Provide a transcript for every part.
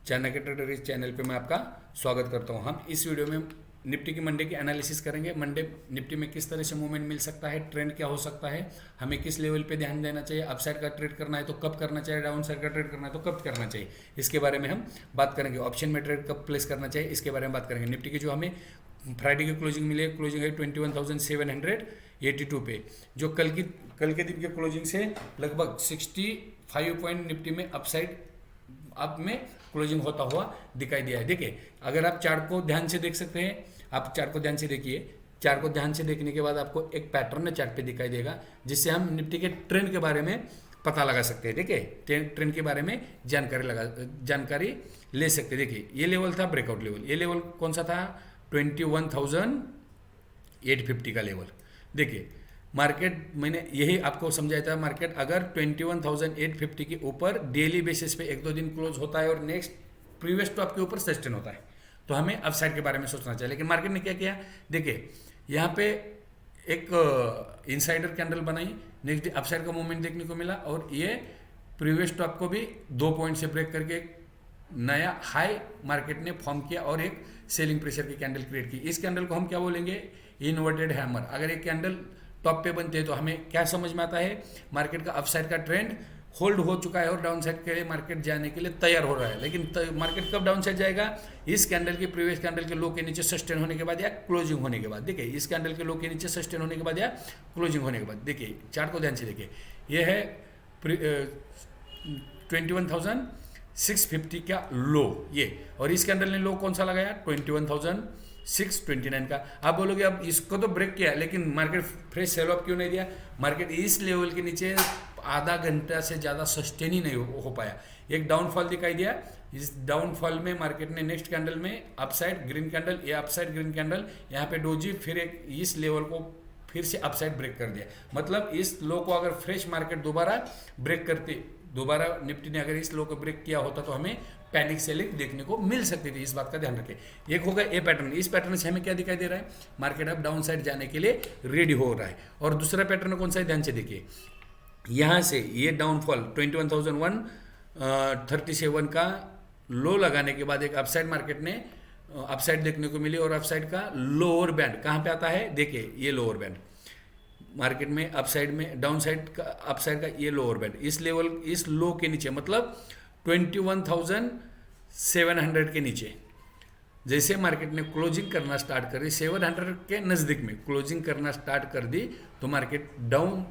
चाणक्य के ट्रेडर इस चैनल पे मैं आपका स्वागत करता हूं। हम इस वीडियो में निफ्टी की मंडे की एनालिसिस करेंगे। मंडे निफ्टी में किस तरह से मूवमेंट मिल सकता है, ट्रेंड क्या हो सकता है, हमें किस लेवल पे ध्यान देना चाहिए, अपसाइड का ट्रेड करना है तो कब करना चाहिए, डाउन साइड का ट्रेड करना है तो कब करना चाहिए, इसके बारे में हम बात करेंगे। ऑप्शन में ट्रेड कब प्लेस करना चाहिए इसके बारे में बात करेंगे। निफ्टी की जो हमें फ्राइडे की क्लोजिंग मिली है, क्लोजिंग है 21,782 पे, जो कल के दिन के क्लोजिंग से लगभग 65 पॉइंट निफ्टी में अपसाइड अप में क्लोजिंग होता हुआ दिखाई दिया है। देखिए, अगर आप चार्ट को ध्यान से देख सकते हैं, आप चार्ट को ध्यान से देखिए। चार्ट को ध्यान से देखने के बाद आपको एक पैटर्न चार्ट पे दिखाई देगा, जिससे हम निफ्टी के ट्रेंड के बारे में पता लगा सकते हैं। देखिए, ट्रेंड के बारे में जानकारी ले सकते हैं। देखिए, ये लेवल था ब्रेकआउट लेवल। ये लेवल कौन सा था? 21,850 का लेवल। देखिए, मार्केट मैंने यही आपको समझाया था, मार्केट अगर 21,850 के ऊपर डेली बेसिस पे एक दो दिन क्लोज होता है और नेक्स्ट प्रीवियस टॉप के ऊपर सस्टेन होता है तो हमें अपसाइड के बारे में सोचना चाहिए। लेकिन मार्केट ने क्या किया? देखिए, यहाँ पे एक इनसाइडर कैंडल बनाई, नेक्स्ट डे अपसाइड का मूवमेंट देखने को मिला और ये प्रीवियस टॉप को भी 2 पॉइंट से ब्रेक करके नया हाई मार्केट ने फॉर्म किया और एक सेलिंग प्रेशर की कैंडल क्रिएट की। इस कैंडल को हम क्या बोलेंगे? Inverted hammer. अगर एक कैंडल टॉप पे बनते हैं तो हमें क्या समझ में आता है? मार्केट का अपसाइड का ट्रेंड होल्ड हो चुका है और डाउन साइड के लिए मार्केट जाने के लिए तैयार हो रहा है। लेकिन मार्केट कब डाउन साइड जाएगा? इस कैंडल के प्रीवियस कैंडल के लो के नीचे सस्टेन होने के बाद या क्लोजिंग होने के बाद। देखिए, इस कैंडल के लो के नीचे सस्टेन होने के बाद या क्लोजिंग होने के बाद। देखिए, चार्ट को ध्यान से देखिए, ये है 21,650 का लो ये, और इस कैंडल ने लो कौन सा लगाया? 21,629 का। आप बोलोगे अब इसको तो ब्रेक किया, लेकिन मार्केट फ्रेश सेल ऑफ क्यों नहीं दिया? मार्केट इस लेवल के नीचे आधा घंटा से ज़्यादा सस्टेन ही नहीं हो पाया। एक डाउनफॉल दिखाई दिया। इस डाउनफॉल में मार्केट ने नेक्स्ट कैंडल में अपसाइड ग्रीन कैंडल, ये अपसाइड ग्रीन कैंडल, यहाँ पे डोजी, फिर एक इस लेवल को फिर से अपसाइड ब्रेक कर दिया। मतलब इस लो को अगर फ्रेश मार्केट दोबारा ब्रेक करते, दोबारा निफ्टी ने अगर इस लो को ब्रेक किया होता तो हमें पैनिक सेलिंग देखने को मिल सकती थी। इस बात का ध्यान रखें। एक होगा ए पैटर्न। इस पैटर्न से हमें क्या दिखाई दे रहा है? मार्केट अब डाउन साइड जाने के लिए रेडी हो रहा है। और दूसरा पैटर्न कौन सा है? ध्यान से देखिए, यहाँ से ये डाउनफॉल 21,137 का लो लगाने के बाद एक अपसाइड मार्केट ने अपसाइड देखने को मिली और अपसाइड का लोअर बैंड कहाँ पे आता है? देखिए, ये लोअर बैंड मार्केट में अपसाइड में डाउन साइड का अपसाइड का ये लोअर बैंड इस लेवल, इस लो के नीचे, मतलब 21,700 के नीचे जैसे मार्केट ने क्लोजिंग करना स्टार्ट कर दी, 700 के नज़दीक में क्लोजिंग करना स्टार्ट कर दी तो मार्केट डाउन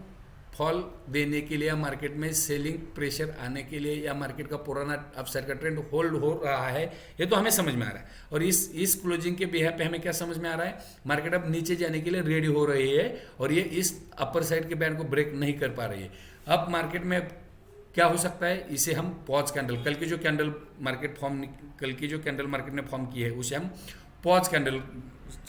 फॉल देने के लिए या मार्केट में सेलिंग प्रेशर आने के लिए या मार्केट का पुराना अपसाइड का ट्रेंड होल्ड हो रहा है, ये तो हमें समझ में आ रहा है। और इस क्लोजिंग के बिहाफ पे हमें क्या समझ में आ रहा है? मार्केट अब नीचे जाने के लिए रेडी हो रही है और ये इस अपर साइड के बैंड को ब्रेक नहीं कर पा रही है। अब मार्केट में क्या हो सकता है? इसे हम पॉज कैंडल, कल की जो कैंडल मार्केट ने फॉर्म की है उसे हम पॉज कैंडल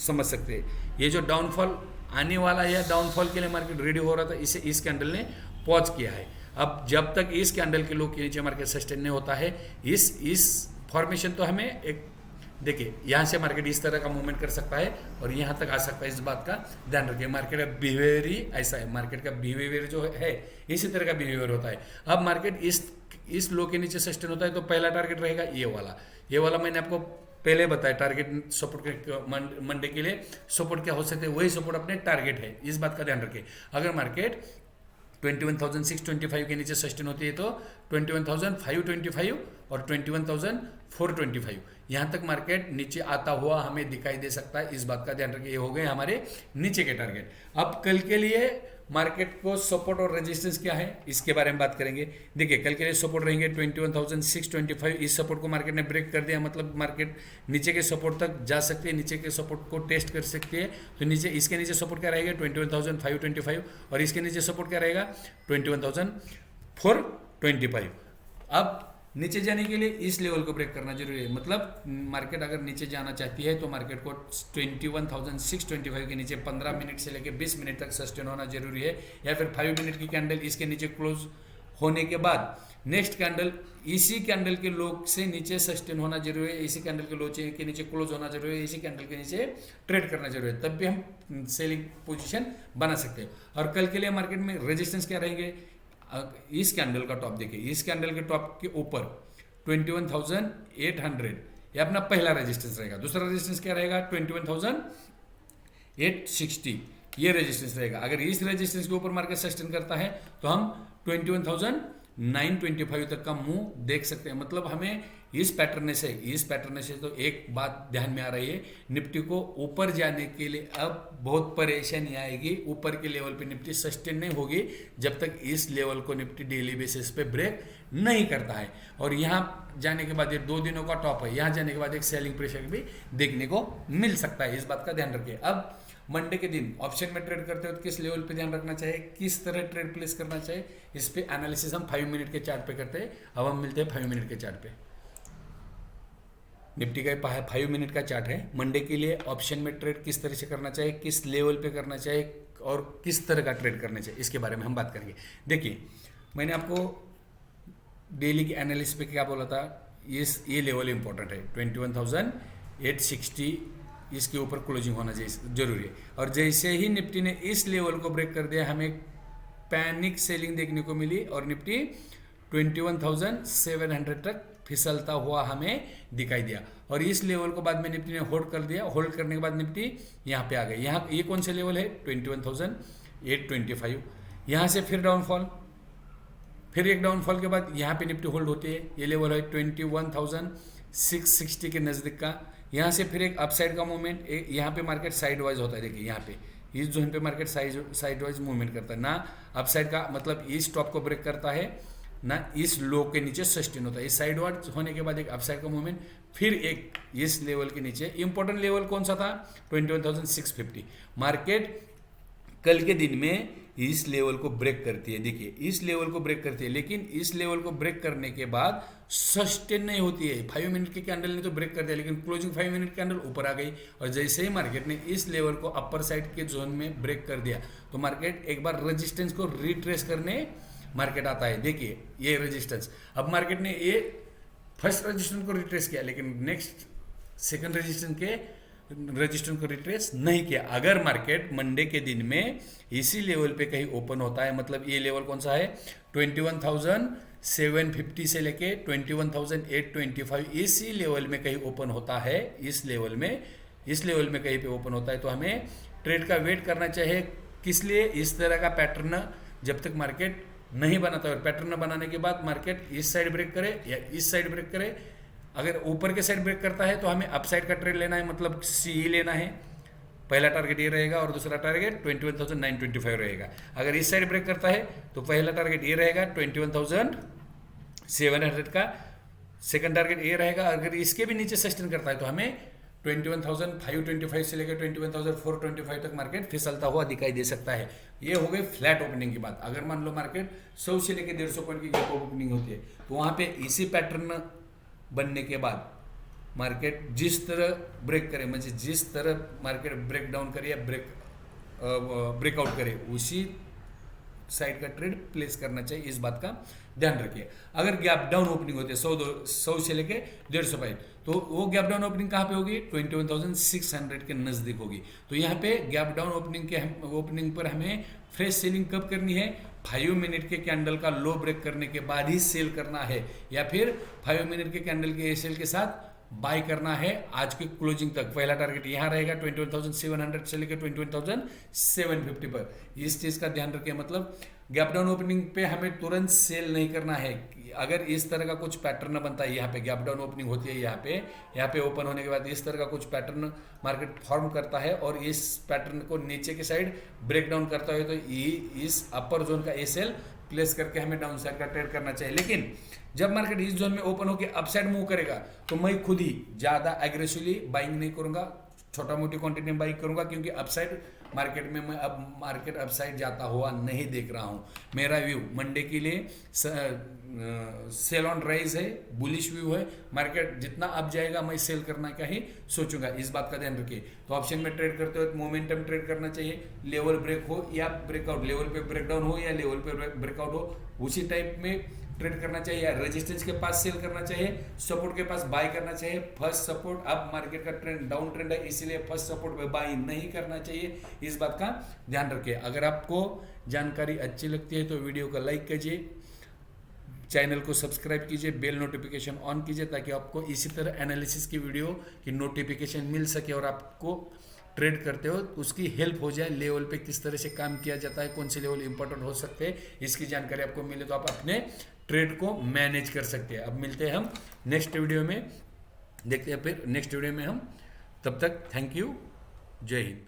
समझ सकते हैं। ये जो डाउनफॉल आने वाला है या डाउनफॉल के लिए मार्केट रेडी हो रहा था, इसे इस कैंडल ने पॉज किया है। अब जब तक इस कैंडल के लो के नीचे मार्केट सस्टेन नहीं होता है, इस फॉर्मेशन तो हमें एक, देखिए, यहाँ से मार्केट इस तरह का मूवमेंट कर सकता है और यहाँ तक आ सकता है। इस बात का ध्यान रखिए। मार्केट का बिहेवियर ही ऐसा है। मार्केट का बिहेवियर जो है इसी तरह का बिहेवियर होता है। अब मार्केट इस लो के नीचे सस्टेन होता है तो पहला टारगेट रहेगा ये वाला मैंने आपको पहले बताया। टारगेट सपोर्ट मंडे के लिए सपोर्ट क्या हो सकते हैं, वही सपोर्ट अपने टारगेट है। इस बात का ध्यान रखें। अगर मार्केट 21,625 के नीचे सस्टेन होती है तो 21,525 और 21,425 यहाँ तक मार्केट नीचे आता हुआ हमें दिखाई दे सकता है। इस बात का ध्यान रखिए। ये हो गए हमारे नीचे के टारगेट। अब कल के लिए मार्केट को सपोर्ट और रेजिस्टेंस क्या है इसके बारे में बात करेंगे। देखिए, कल के लिए सपोर्ट रहेंगे 21,625। इस सपोर्ट को मार्केट ने ब्रेक कर दिया, मतलब मार्केट नीचे के सपोर्ट तक जा सकती है, नीचे के सपोर्ट को टेस्ट कर सकती है। तो नीचे इसके नीचे सपोर्ट क्या रहेगा? 21,525 और इसके नीचे सपोर्ट क्या रहेगा? 21,425। अब नीचे जाने के लिए इस लेवल को ब्रेक करना जरूरी है। मतलब मार्केट अगर नीचे जाना चाहती है तो मार्केट को 21,625 के नीचे 15 मिनट से लेकर 20 मिनट तक सस्टेन होना जरूरी है, या फिर 5 मिनट की कैंडल इसके नीचे क्लोज होने के बाद नेक्स्ट कैंडल इसी कैंडल के लो से नीचे सस्टेन होना जरूरी है, इसी कैंडल के लो के नीचे क्लोज होना जरूरी है, इसी कैंडल के नीचे ट्रेड करना जरूरी है, तब भी हम सेलिंग पोजीशन बना सकते हैं। और कल के लिए मार्केट में रेजिस्टेंस क्या रहेंगे? इस कैंडल का टॉप देखिए, इस कैंडल के टॉप के ऊपर 21,800, ये अपना पहला रेजिस्टेंस रहेगा। दूसरा रेजिस्टेंस क्या रहेगा? 21,860, ये रेजिस्टेंस रहेगा। अगर इस रेजिस्टेंस के ऊपर मार्केट सस्टेन करता है तो हम 21,925 तक का मूव देख सकते हैं। मतलब हमें इस पैटर्न से तो एक बात ध्यान में आ रही है, निफ्टी को ऊपर जाने के लिए अब बहुत परेशानी आएगी। ऊपर के लेवल पे निफ्टी सस्टेन नहीं होगी जब तक इस लेवल को निफ्टी डेली बेसिस पे ब्रेक नहीं करता है। और यहाँ जाने के बाद ये 2 दिनों का टॉप है, यहाँ जाने के बाद एक सेलिंग प्रेशर भी देखने को मिल सकता है, इस बात का ध्यान रखिए। अब मंडे के दिन ऑप्शन में ट्रेड करते हो तो किस लेवल पे ध्यान रखना चाहिए, किस तरह ट्रेड प्लेस करना चाहिए, इस पे एनालिसिस हम 5 मिनट के चार्ट पे करते हैं। अब हम मिलते हैं 5 मिनट के चार्ट पे। निफ्टी का 5 मिनट का चार्ट है। मंडे के लिए ऑप्शन में ट्रेड किस तरह से करना चाहिए, किस लेवल पे करना चाहिए और किस तरह का ट्रेड करना चाहिए, इसके बारे में हम बात करेंगे। देखिए, मैंने आपको डेली की एनालिसिस पे क्या बोला था, ये लेवल इंपॉर्टेंट है 21,860, इसके ऊपर क्लोजिंग होना चाहिए, जरूरी है। और जैसे ही निफ्टी ने इस लेवल को ब्रेक कर दिया, हमें पैनिक सेलिंग देखने को मिली और निफ्टी 21,700 तक फिसलता हुआ हमें दिखाई दिया। और इस लेवल को बाद में निफ्टी ने होल्ड कर दिया। होल्ड करने के बाद निफ्टी यहाँ पे आ गई। यहाँ ये कौन से लेवल है? 21,825। यहाँ से फिर डाउनफॉल, फिर एक डाउनफॉल के बाद यहाँ पे निफ्टी होल्ड होती है। ये लेवल है 21,660 के नज़दीक का। यहाँ से फिर एक अपसाइड का मूवमेंट, यहाँ पे मार्केट साइड वाइज होता है। देखिए यहाँ पे इस जोन पे मार्केट साइड वाइज मूवमेंट करता है, ना अपसाइड का मतलब इस टॉप को ब्रेक करता है, ना इस लो के नीचे सस्टेन होता है। इस साइड वाइज होने के बाद एक अपसाइड का मूवमेंट, फिर एक इस लेवल के नीचे। इंपॉर्टेंट लेवल कौन सा था? 21,650। मार्केट कल के दिन में इस लेवल को ब्रेक करती है। देखिए इस लेवल को ब्रेक करती है, लेकिन इस लेवल को ब्रेक करने के बाद सस्टेन नहीं होती है। 5 मिनट के कैंडल ने तो ब्रेक कर दिया, लेकिन क्लोजिंग 5 मिनट कैंडल ऊपर आ गई। और जैसे ही मार्केट ने इस लेवल को अपर साइड के जोन में ब्रेक कर दिया तो मार्केट एक बार रेजिस्टेंस को रिट्रेस करने मार्केट आता है। देखिए ये रेजिस्टेंस, अब मार्केट ने ये फर्स्ट रेजिस्टेंस को रिट्रेस किया, लेकिन नेक्स्ट सेकंड रेजिस्टेंस को रिट्रेस नहीं किया। अगर मार्केट मंडे के दिन में इसी लेवल पे कहीं ओपन होता है, मतलब ये लेवल कौन सा है? 21,750 से लेके 21,825, इसी लेवल में कहीं ओपन होता है, इस लेवल में कहीं पे ओपन होता है तो हमें ट्रेड का वेट करना चाहिए। किस लिए? इस तरह का पैटर्न जब तक मार्केट नहीं बनाता है। पैटर्न बनाने के बाद मार्केट इस साइड ब्रेक करे या इस साइड ब्रेक करे। अगर ऊपर के साइड ब्रेक करता है तो हमें अपसाइड का ट्रेड लेना है, मतलब सी लेना है। पहला टारगेट ये रहेगा और दूसरा टारगेट 21,925 रहेगा। अगर इस साइड ब्रेक करता है तो पहला टारगेट ये रहेगा 21,700 का, सेकंड टारगेट ये रहेगा। अगर इसके भी नीचे सस्टेन करता है तो हमें 21,525 से लेकर 21,425 तक मार्केट फिसलता हुआ दिखाई दे सकता है। ये हो गई फ्लैट ओपनिंग की बात। अगर मान लो मार्केट 100 से लेकर 150 पॉइंट की गैप ओपनिंग होती है तो वहां पे इसी पैटर्न बनने के बाद मार्केट जिस तरह ब्रेक करे, म्हणजे जिस तरह मार्केट ब्रेक डाउन करे या ब्रेकआउट करे, उसी साइड का ट्रेड प्लेस करना चाहिए, इस बात का ध्यान रखिए। अगर गैप डाउन ओपनिंग होती है 100 से लेके 150 पॉइंट, तो वो गैप डाउन ओपनिंग कहाँ पे होगी? 21,600 के नजदीक होगी। तो यहाँ पे गैप डाउन ओपनिंग पर हमें फ्रेश सेलिंग कब करनी है? 5 मिनट के कैंडल का लो ब्रेक करने के बाद ही सेल करना है, या फिर 5 मिनट के कैंडल के सेल के साथ बाय करना है आज की क्लोजिंग तक। पहला टारगेट यहाँ रहेगा 21,700 से लेकर 21,750 पर। इस चीज का ध्यान रखिए, मतलब गैप डाउन ओपनिंग पे हमें तुरंत सेल नहीं करना है। अगर इस तरह का कुछ पैटर्न बनता है, यहाँ पे गैप डाउन ओपनिंग होती है, यहाँ पे ओपन होने के बाद इस तरह का कुछ पैटर्न मार्केट फॉर्म करता है और इस पैटर्न को नीचे की साइड ब्रेक डाउन करता है, तो इस अपर जोन का सेल प्लेस करके हमें डाउन साइड का ट्रेड करना चाहिए। लेकिन जब मार्केट इस जोन में ओपन होकर अपसाइड मूव करेगा तो मैं खुद ही ज्यादा एग्रेसिवली बाइंग नहीं करूंगा, छोटा मोटी क्वांटिटी में बाइंग करूंगा, क्योंकि अपसाइड मार्केट में मैं अब मार्केट अपसाइड जाता हुआ नहीं देख रहा हूं। मेरा व्यू मंडे के लिए सेल ऑन राइज है, बुलिश व्यू है। मार्केट जितना अप जाएगा मैं सेल करना का ही सोचूंगा, इस बात का ध्यान रखिए। तो ऑप्शन में ट्रेड करते हो मोमेंटम ट्रेड करना चाहिए, लेवल ब्रेक हो या ब्रेकआउट, लेवल पे ब्रेकडाउन हो या लेवल पे ब्रेकआउट हो, उसी टाइप में ट्रेड करना चाहिए। या रेजिस्टेंस के पास सेल करना चाहिए, सपोर्ट के पास बाय करना चाहिए। फर्स्ट सपोर्ट, अब मार्केट का ट्रेंड डाउन ट्रेंड है, इसीलिए फर्स्ट सपोर्ट पे बाय नहीं करना चाहिए, इस बात का ध्यान रखिए। अगर आपको जानकारी अच्छी लगती है तो वीडियो को लाइक कीजिए, चैनल को सब्सक्राइब कीजिए, बेल नोटिफिकेशन ऑन कीजिए ताकि आपको इसी तरह एनालिसिस की वीडियो की नोटिफिकेशन मिल सके और आपको ट्रेड करते हो उसकी हेल्प हो जाए। लेवल पे किस तरह से काम किया जाता है, कौन से लेवल इंपॉर्टेंट हो सकते हैं, इसकी जानकारी आपको मिले तो आप अपने ट्रेड को मैनेज कर सकते हैं। अब मिलते हैं हम नेक्स्ट वीडियो में, देखते हैं फिर नेक्स्ट वीडियो में हम, तब तक थैंक यू, जय हिंद।